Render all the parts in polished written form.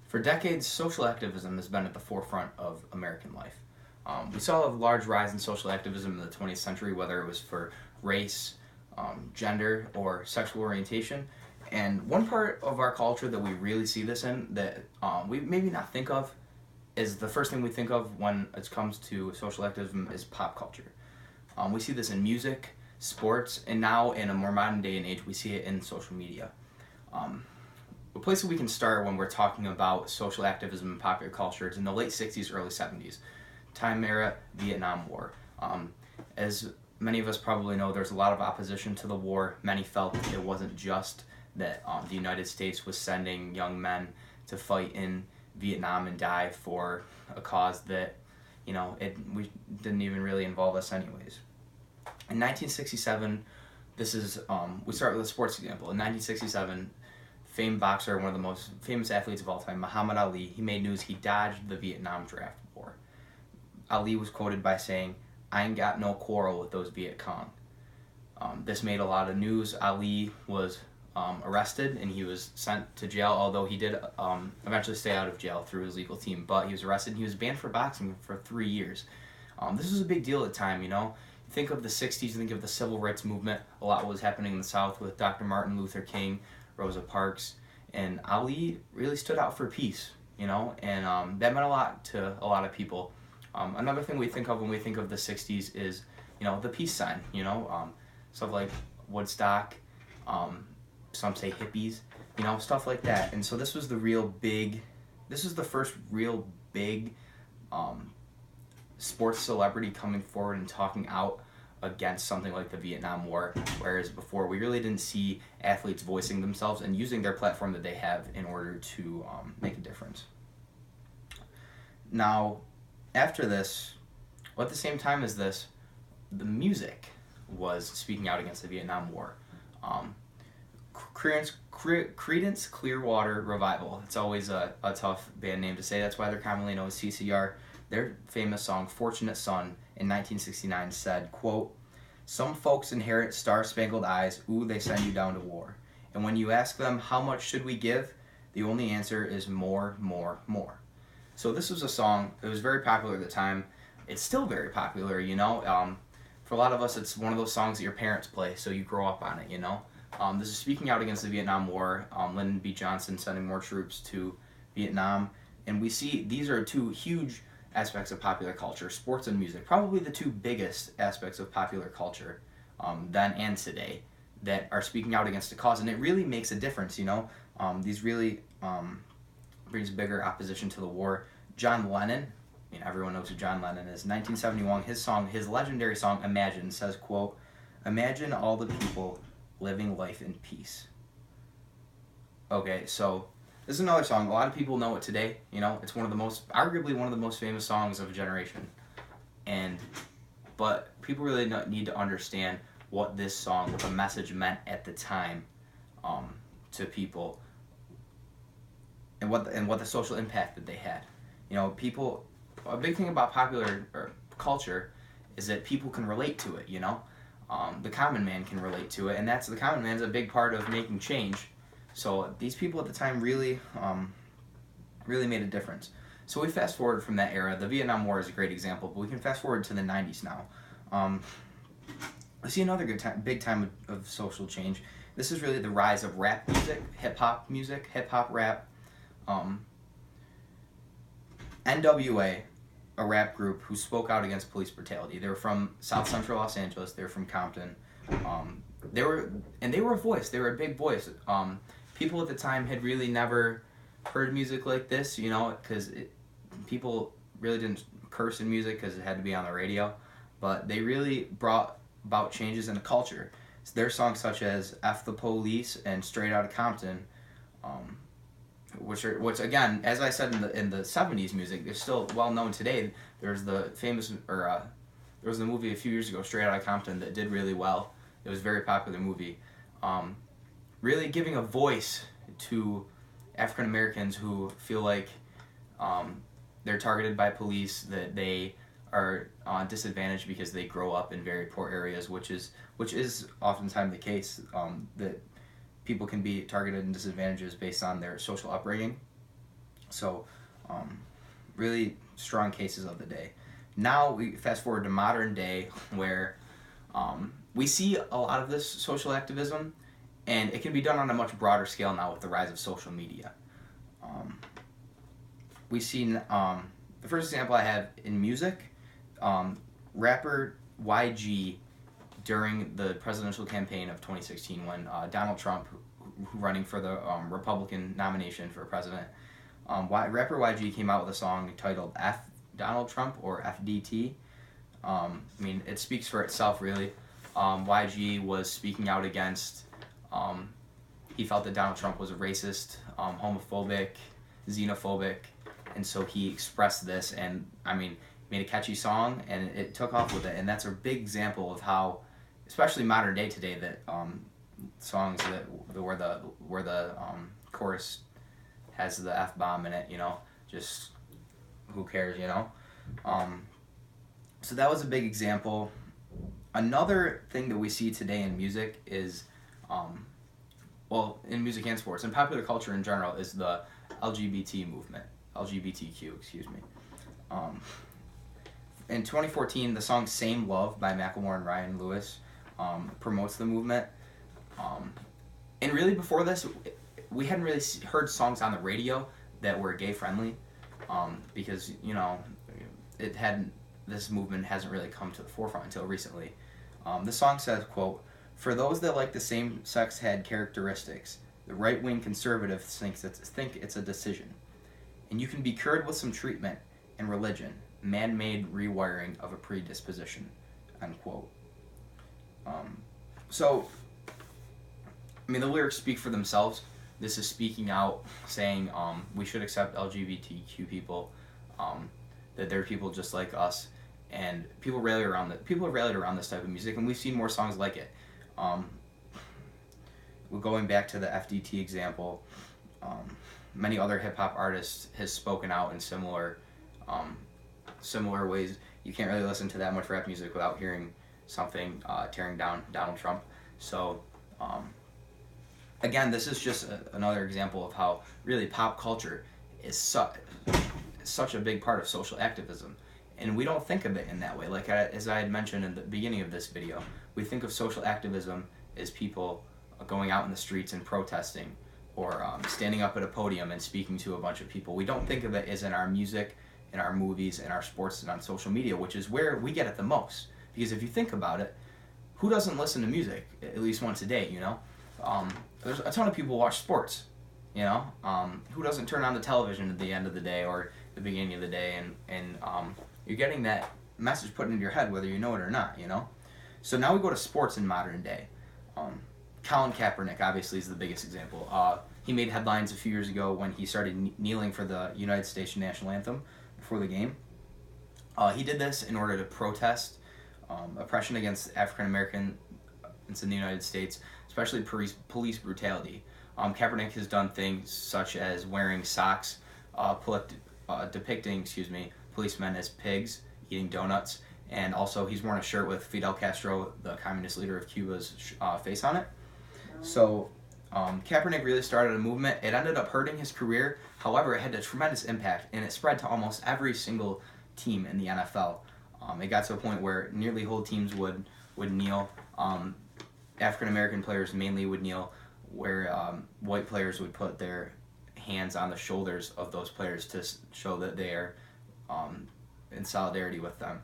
For decades, social activism has been at the forefront of American life. We saw a large rise in social activism in the 20th century, whether it was for race, gender, or sexual orientation. And one part of our culture that we really see this in that we maybe not think of is the first thing we think of when it comes to social activism is pop culture. We see this in music, sports, and now in a more modern day and age, we see it in social media. Um, a place that we can start when we're talking about social activism and popular culture is in the late 60s, early 70s, time era Vietnam War. As many of us probably know, there's a lot of opposition to the war. Many felt it wasn't just that the United States was sending young men to fight in Vietnam and die for a cause that, we didn't even really involve us anyways. In 1967, we start with a sports example. In 1967, famed boxer, one of the most famous athletes of all time, Muhammad Ali, he made news he dodged the Vietnam draft war. Ali was quoted by saying, "I ain't got no quarrel with those Viet Cong." This made a lot of news. Ali was arrested and he was sent to jail, although he did eventually stay out of jail through his legal team. But he was arrested and he was banned for boxing for 3 years. This was a big deal at the time, Think of the 60s, think of the civil rights movement. A lot was happening in the South with Dr. Martin Luther King, Rosa Parks, and Ali really stood out for peace, and that meant a lot to a lot of people. Another thing we think of when we think of the 60s is, the peace sign, stuff like Woodstock, some say hippies, stuff like that. And so this was the first real big sports celebrity coming forward and talking out against something like the Vietnam War, whereas before we really didn't see athletes voicing themselves and using their platform that they have in order to make a difference. Now, after this, at the same time as this, the music was speaking out against the Vietnam War. Creedence Clearwater Revival. It's always a tough band name to say. That's why they're commonly known as CCR. Their famous song, Fortunate Son, in 1969 said, quote, "Some folks inherit star-spangled eyes, ooh, they send you down to war. And when you ask them, how much should we give? The only answer is more, more, more." So this was a song, it was very popular at the time. It's still very popular, For a lot of us, it's one of those songs that your parents play, so you grow up on it, This is speaking out against the Vietnam War, Lyndon B. Johnson sending more troops to Vietnam. And we see these are two huge aspects of popular culture, sports and music, probably the two biggest aspects of popular culture then and today that are speaking out against a cause. And it really makes a difference, These really brings bigger opposition to the war. John Lennon, everyone knows who John Lennon is. 1971, his legendary song, Imagine, says, quote, "Imagine all the people living life in peace." Okay, so this is another song. A lot of people know it today. It's arguably one of the most famous songs of a generation. But people really need to understand what this song, what the message meant at the time to people, and what the social impact that they had. A big thing about popular culture is that people can relate to it. The common man can relate to it, and the common man's a big part of making change. So these people at the time really made a difference. So we fast forward from that era. The Vietnam War is a great example, but we can fast forward to the 90s now. We see another big time of social change. This is really the rise of rap music, hip-hop rap. NWA, a rap group who spoke out against police brutality. They were from South Central Los Angeles. They were from Compton. They were a voice. They were a big voice. People at the time had really never heard music like this, because people really didn't curse in music because it had to be on the radio. But they really brought about changes in the culture. So their songs such as F the Police and Straight Outta Compton, which again, as I said in the 70s music, they're still well known today. There's the famous, there was a movie a few years ago, Straight Outta Compton, that did really well. It was a very popular movie. Really giving a voice to African Americans who feel like they're targeted by police, that they are disadvantaged because they grow up in very poor areas, which is oftentimes the case, that people can be targeted and disadvantaged based on their social upbringing. So, really strong cases of the day. Now we fast forward to modern day where we see a lot of this social activism, and it can be done on a much broader scale now with the rise of social media. We see the first example I have in music, rapper YG during the presidential campaign of 2016 when Donald Trump, running for the Republican nomination for president, rapper YG came out with a song titled F Donald Trump or FDT. I mean, it speaks for itself, really. YG was speaking out against, he felt that Donald Trump was a racist, homophobic, xenophobic, and so he expressed this, and I mean, made a catchy song, and it took off with it, and that's a big example of how, especially modern day today, that songs that where the chorus has the F-bomb in it, just who cares, So that was a big example. Another thing that we see today in music is, in music and sports, and popular culture in general, is the LGBT movement. LGBTQ, excuse me. In 2014, the song Same Love by Macklemore and Ryan Lewis promotes the movement. And really before this, we hadn't really heard songs on the radio that were gay-friendly because, this movement hasn't really come to the forefront until recently. The song says, quote, "For those that like the same-sex had characteristics, the right-wing conservatives think it's a decision. And you can be cured with some treatment and religion, man-made rewiring of a predisposition," unquote. The lyrics speak for themselves. This is speaking out, saying we should accept LGBTQ people, that they're people just like us, and people have rallied around this type of music, and we've seen more songs like it. Going back to the FDT example, many other hip-hop artists has spoken out in similar ways. You can't really listen to that much rap music without hearing something tearing down Donald Trump. So, again, this is just another example of how really pop culture is such a big part of social activism. And we don't think of it in that way. Like as I had mentioned in the beginning of this video, we think of social activism as people going out in the streets and protesting, or standing up at a podium and speaking to a bunch of people. We don't think of it as in our music, in our movies, in our sports, and on social media, which is where we get it the most. Because if you think about it, who doesn't listen to music at least once a day, There's a ton of people who watch sports, Who doesn't turn on the television at the end of the day or the beginning of the day, and you're getting that message put into your head whether you know it or not, So now we go to sports in modern day. Colin Kaepernick obviously is the biggest example. He made headlines a few years ago when he started kneeling for the United States national anthem before the game. He did this in order to protest oppression against African Americans in the United States, especially police brutality. Kaepernick has done things such as wearing socks depicting policemen as pigs eating donuts, and also he's worn a shirt with Fidel Castro, the communist leader of Cuba's face on it. So Kaepernick really started a movement. It ended up hurting his career. However, it had a tremendous impact, and it spread to almost every single team in the NFL. It got to a point where nearly whole teams would kneel. African American players mainly would kneel, where white players would put their hands on the shoulders of those players to show that they are in solidarity with them.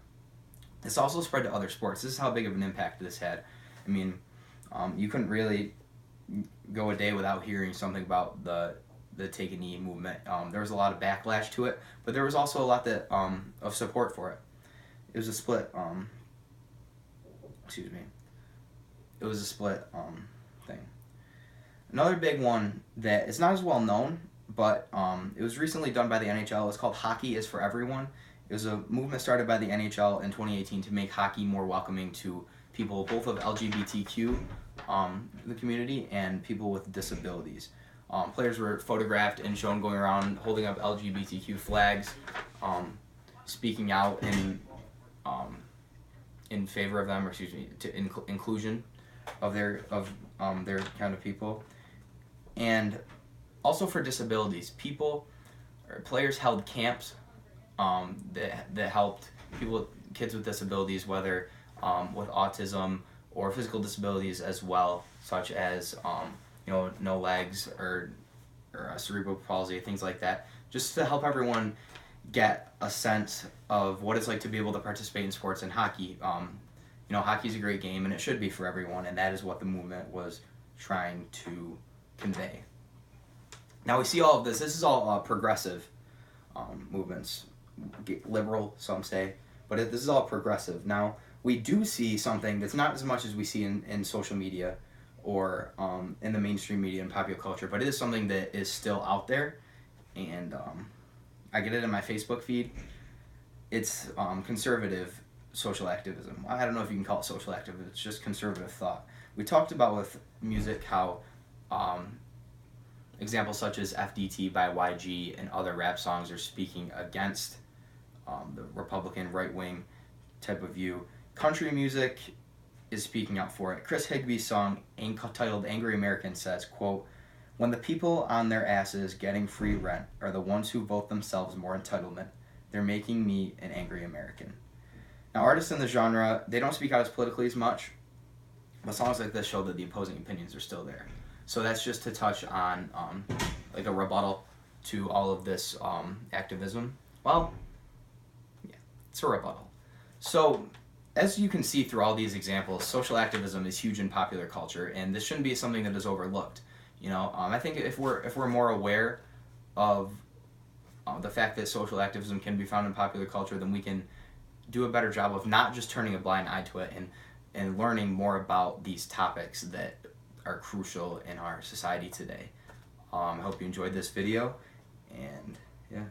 This also spread to other sports. This is how big of an impact this had. You couldn't really go a day without hearing something about the Take a Knee movement. There was a lot of backlash to it, but there was also a lot of support for it. It was a split. It was a split thing. Another big one that is not as well known, but it was recently done by the NHL. It's called Hockey is for Everyone. It was a movement started by the NHL in 2018 to make hockey more welcoming to people both of LGBTQ, the community, and people with disabilities. Players were photographed and shown going around holding up LGBTQ flags, speaking out in favor of them, to inclusion of their kind of people, and also for disabilities. People or players held camps that helped kids with disabilities, whether with autism or physical disabilities as well, such as no legs or cerebral palsy, things like that, just to help everyone get a sense of what it's like to be able to participate in sports. And hockey, hockey's a great game, and it should be for everyone, and that is what the movement was trying to convey. Now we see all of this. This is all progressive movements, liberal, some say, but this is all progressive. Now, we do see something that's not as much as we see in social media or in the mainstream media and popular culture, but it is something that is still out there, and I get it in my Facebook feed. It's conservative social activism. I don't know if you can call it social activism. It's just conservative thought. We talked about with music how examples such as FDT by YG and other rap songs are speaking against the Republican right-wing type of view. Country music is speaking out for it. Chris Higbee's song titled Angry American says, quote, "When the people on their asses getting free rent are the ones who vote themselves more entitlement, they're making me an angry American." Now, artists in the genre, they don't speak out as politically as much, but songs like this show that the opposing opinions are still there. So that's just to touch on like a rebuttal to all of this activism. Well, yeah, it's a rebuttal. So as you can see through all these examples, social activism is huge in popular culture, and this shouldn't be something that is overlooked. I think if we're more aware of the fact that social activism can be found in popular culture, then we can do a better job of not just turning a blind eye to it and learning more about these topics that are crucial in our society today. I hope you enjoyed this video, and yeah.